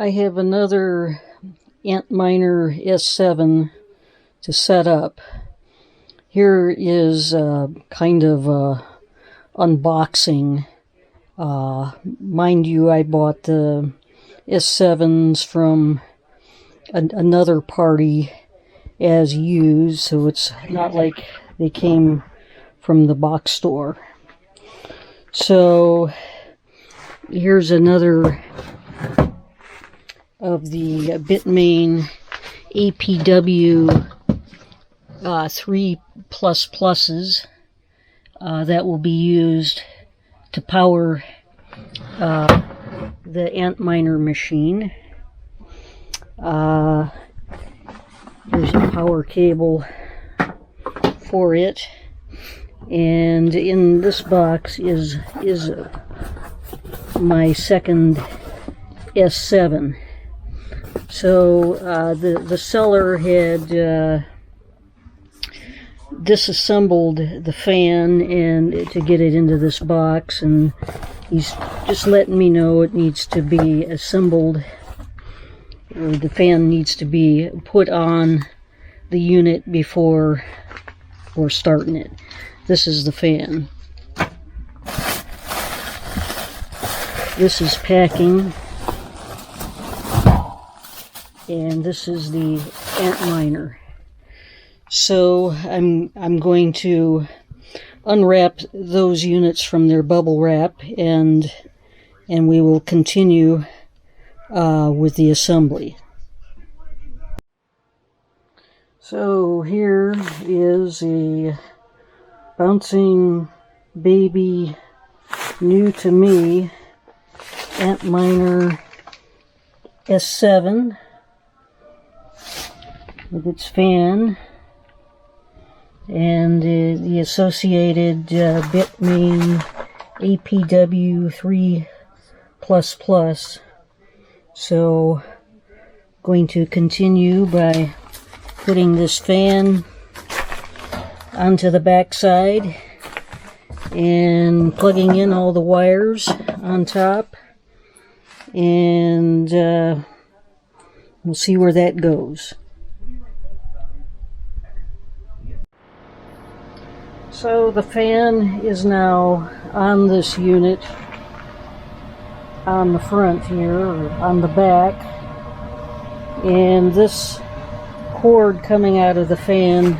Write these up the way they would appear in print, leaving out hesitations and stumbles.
I have another Antminer S7 to set up. Here is kind of unboxing. Mind you, I bought the S7s from another party as used, so it's not like they came from the box store. So here's another of the Bitmain APW 3 pluses that will be used to power the Antminer machine. There's a power cable for it, and in this box is my second S7. So the seller had disassembled the fan and to get it into this box, and he's just letting me know it needs to be assembled, or the fan needs to be put on the unit before we're starting it. This is the fan. This is packing, and this is the Antminer. So I'm going to unwrap those units from their bubble wrap, and we will continue with the assembly. So here is a bouncing baby, new to me, Antminer S7 with its fan and the associated Bitmain APW3 ++. So going to continue by putting this fan onto the back side and plugging in all the wires on top, and we'll see where that goes. So the fan is now on this unit on the front here, or on the back, and this cord coming out of the fan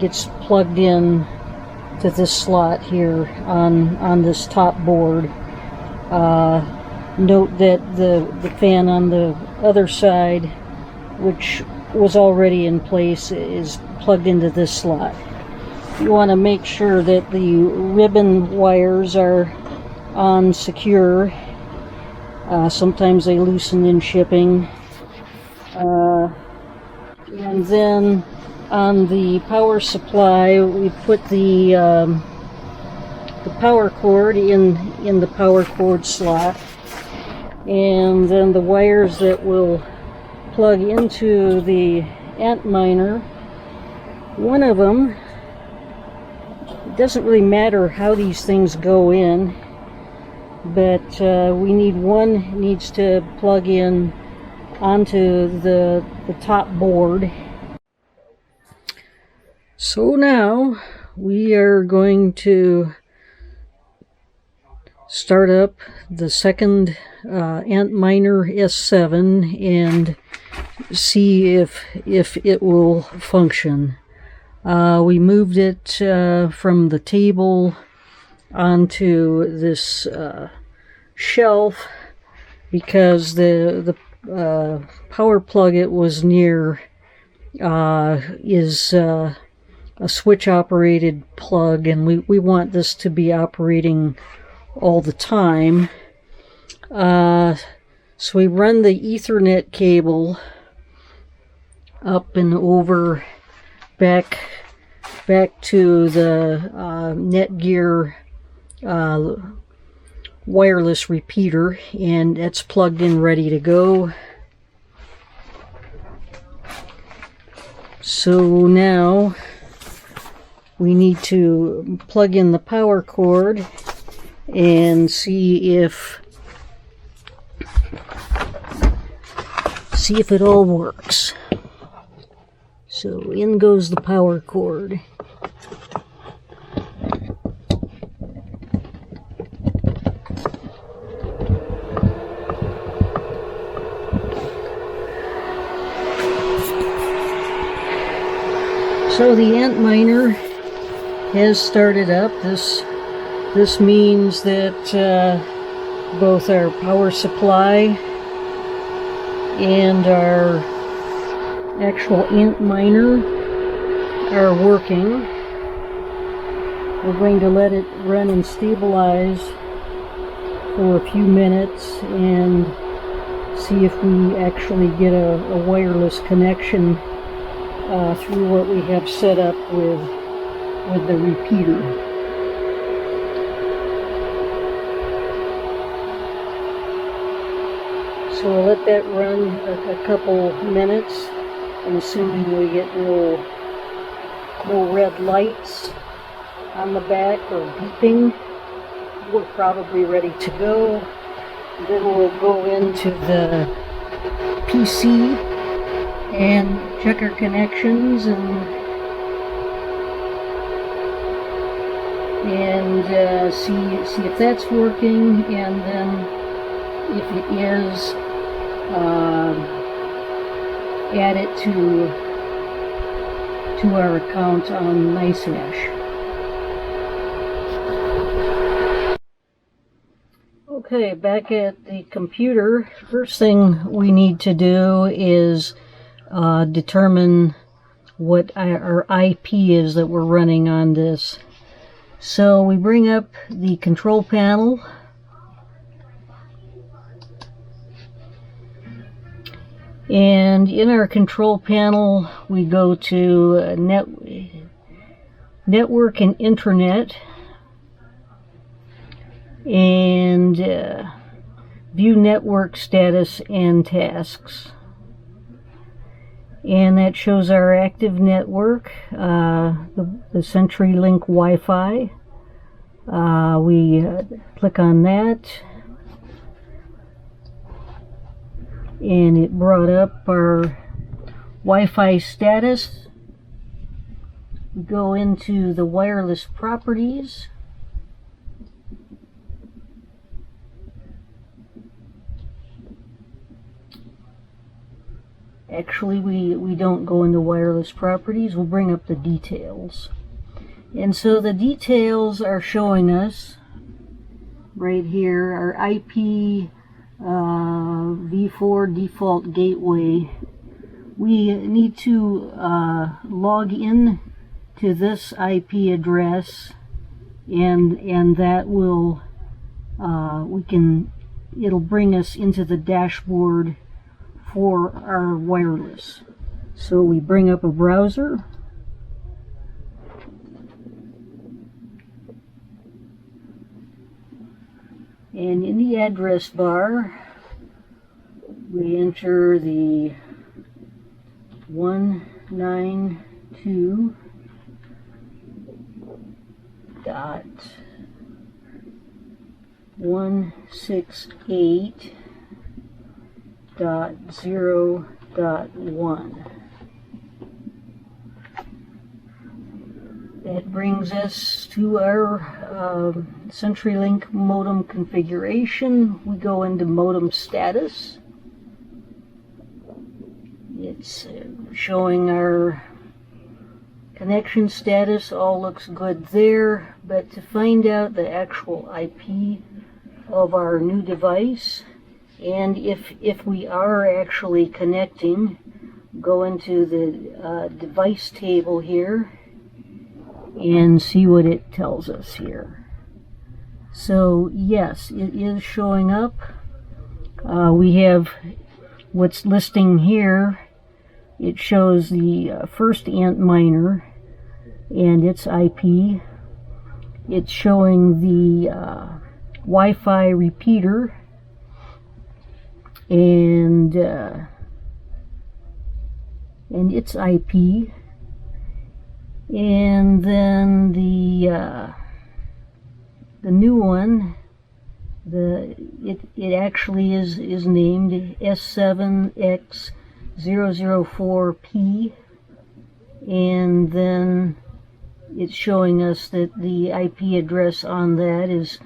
gets plugged in to this slot here on this top board. Note that the fan on the other side, which was already in place, is plugged into this slot. You want to make sure that the ribbon wires are on secure. Sometimes they loosen in shipping. And then on the power supply, we put the power cord in the power cord slot, and then the wires that will plug into the Antminer. One of them, it doesn't really matter how these things go in, but we need one needs to plug in onto the top board. So now we are going to start up the second Antminer S7 and see if it will function. We moved it from the table onto this shelf because the power plug it was near is a switch operated plug, and we want this to be operating all the time. So we run the Ethernet cable up and over back to the Netgear wireless repeater, and it's plugged in ready to go. So now we need to plug in the power cord and see if see if it all works. So in goes the power cord. So the Antminer has started up. This means that both our power supply and our actual Antminer are working. We're going to let it run and stabilize for a few minutes and see if we actually get a wireless connection through what we have set up with the repeater. So we'll let that run a couple minutes, and assuming we get no red lights on the back or beeping, we're probably ready to go. Then we'll go into the PC and check our connections and see if that's working, and then if it is, add it to our account on NiceHash. Okay, back at the computer. First thing we need to do is determine what our IP is that we're running on this. So we bring up the control panel, and in our control panel we go to network and internet, and view network status and tasks. And that shows our active network, the CenturyLink Wi-Fi. We click on that, and it brought up our Wi-Fi status. We go into the wireless properties. Actually, we don't go into wireless properties. We'll bring up the details. And so the details are showing us right here our IP v4 default gateway. We need to log in to this IP address, and that will it'll bring us into the dashboard for our wireless. So we bring up a browser, and in the address bar we enter the 192.168.0.1. That brings us to our CenturyLink modem configuration. We go into modem status. It's showing our connection status. All looks good there, but to find out the actual IP of our new device, and if we are actually connecting, go into the device table here and see what it tells us here. So yes, it is showing up. We have what's listing here. It shows the first Antminer and its IP. It's showing the Wi-Fi repeater and its IP, and then the new one, it actually is named S7 004P, and then it's showing us that the IP address on that is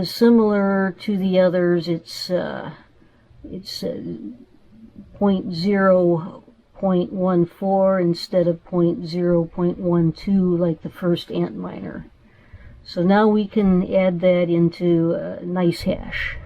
similar to the others. It's 0.0.14 instead of 0.0.12 like the first Antminer. So now we can add that into NiceHash.